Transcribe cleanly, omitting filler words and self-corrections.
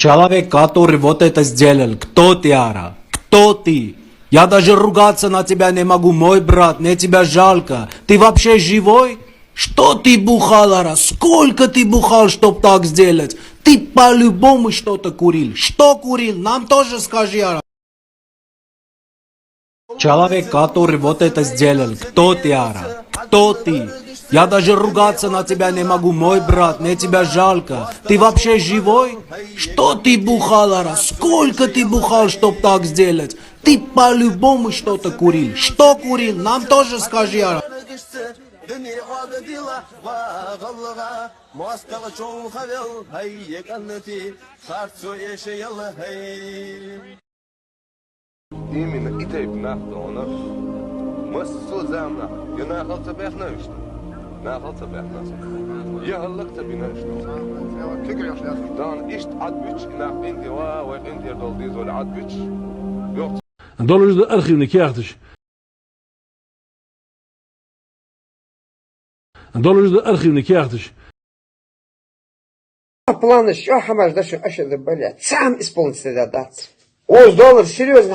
Человек, который вот это сделал, кто ты, Ара? Кто ты? Я даже ругаться на тебя не могу, мой брат, мне тебя жалко. Ты вообще живой? Что ты бухал, Ара? Сколько ты бухал, чтоб так сделать? Ты по-любому что-то курил. Что курил? Нам тоже скажи, Ара. Человек, который вот это сделал, кто ты, Ара? Кто ты? Я даже ругаться на тебя не могу, мой брат, мне тебя жалко. Ты вообще живой? Что ты бухал, Ара? Сколько ты бухал, чтоб так сделать? Ты по-любому что-то курил. Что курил? Нам тоже скажи, Ара. Именно и тайп нахтона, مسو زامنا يناخذ تبعنا إيش ناخذ تبعنا يا هلا تبينا إيش دان إيش عدبش ناخ إنتي وإنتي دول ديزول عدبش يوم Dollars de archief krijgt. Dollars de archief krijgt. Планы, что хамаш, да что, аж это, блядь, сам исполнитель отдаться. $100, серьезно,